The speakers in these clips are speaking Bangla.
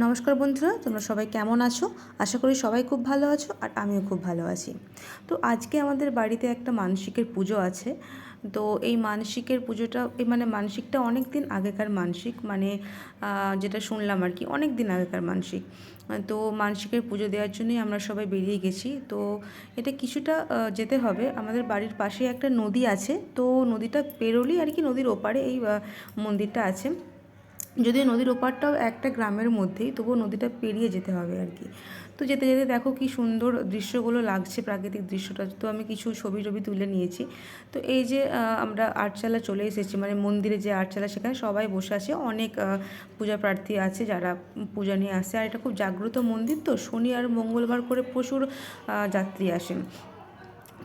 নমস্কার বন্ধুরা, তোমরা সবাই কেমন আছো? আশা করি সবাই খুব ভালো আছো আর আমিও খুব ভালো আছি। তো আজকে আমাদের বাড়িতে একটা মানসিকের পুজো আছে। তো এই মানসিকের পুজোটা মানে মানসিকটা অনেক দিন আগেকার মানসিক, মানে যেটা শুনলাম আর কি, অনেক দিন আগেকার মানসিক। তো মানসিকের পুজো দেওয়ার জন্যই আমরা সবাই বেরিয়ে গেছি। তো এটা কিছুটা যেতে হবে, আমাদের বাড়ির পাশে একটা নদী আছে। তো নদীটা পেরোলেই আর কি, নদীর ওপারে এই মন্দিরটা আছে। যদিও নদীর ওপারটাও একটা গ্রামের মধ্যেই, তবুও নদীটা পেরিয়ে যেতে হবে আর কি। তো যেতে যেতে দেখো কি সুন্দর দৃশ্যগুলো লাগছে, প্রাকৃতিক দৃশ্যটা। তো আমি কিছু ছবি টবি তুলে নিয়েছি। তো এই যে আমরা আটচালা চলে এসেছি, মানে মন্দিরে যে আটচালা, সেখানে সবাই বসে আছে, অনেক পূজা প্রার্থী আছে যারা পূজা নিয়ে আসে। আর এটা খুব জাগ্রত মন্দির, তো শনি আর মঙ্গলবার করে প্রচুর যাত্রী আসেন।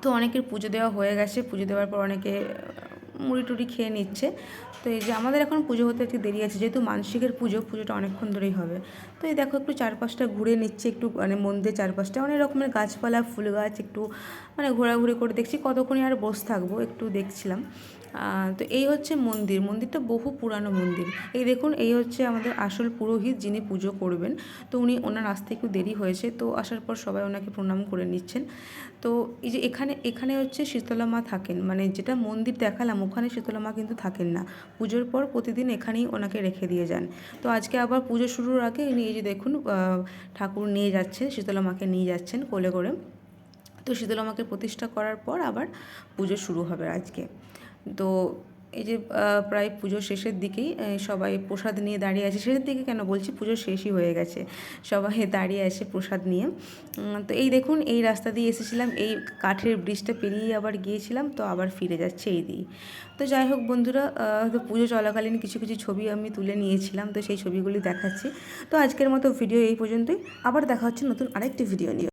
তো অনেকের পুজো দেওয়া হয়ে গেছে, পুজো দেওয়ার পর অনেকে মুড়ি টুড়ি খেয়ে নিচ্ছে। তো এই যে আমাদের এখন পুজো হতে একটু দেরি আছে, যেহেতু মানসিকের পুজোটা অনেকক্ষণ ধরেই হবে। তো এই দেখো একটু চারপাশটা ঘুরে নিচ্ছে, একটু মানে মন্দিরের চারপাশটা অনেক রকমের গাছপালা, ফুল গাছ, একটু মানে ঘোরাঘুরি করে দেখছি। কতক্ষণই আর বসে থাকবো, একটু দেখছিলাম। তো এই হচ্ছে মন্দিরটা বহু পুরানো মন্দির। এই দেখুন, এই হচ্ছে আমাদের আসল পুরোহিত, যিনি পুজো করবেন। তো ওনার আসতে একটু দেরি হয়েছে, তো আসার পর সবাই ওনাকে প্রণাম করে নিচ্ছেন। তো এই যে এখানে হচ্ছে শীতলা মা থাকেন, মানে যেটা মন্দির দেখালাম ওখানে শীতলা মা কিন্তু থাকেন না। পুজোর পর প্রতিদিন এখানেই ওনাকে রেখে দিয়ে যান। তো আজকে আবার পুজো শুরুর আগে ইনি এই যে দেখুন ঠাকুর নিয়ে যাচ্ছেন, শীতলা মাকে নিয়ে যাচ্ছেন কোলে করে। তো শীতলা মাকে প্রতিষ্ঠা করার পর আবার পুজো শুরু হবে আজকে। তো এই যে প্রায় পুজো শেষের দিকেই সবাই প্রসাদ নিয়ে দাঁড়িয়ে আছে। শেষের দিকে কেন বলছি, পুজো শেষই হয়ে গেছে, সবাই দাঁড়িয়ে আছে প্রসাদ নিয়ে। তো এই দেখুন, এই রাস্তা দিয়ে এসেছিলাম, এই কাঠের ব্রিজটা পেরিয়ে আবার গিয়েছিলাম, তো আবার ফিরে যাচ্ছে এই দিয়ে। তো যাই হোক বন্ধুরা, তো পুজো চলাকালীন কিছু কিছু ছবি আমি তুলে নিয়েছিলাম, তো সেই ছবিগুলি দেখাচ্ছি। তো আজকের মতো ভিডিও এই পর্যন্তই। আবার দেখা হচ্ছে নতুন আরেকটি ভিডিও নিয়ে।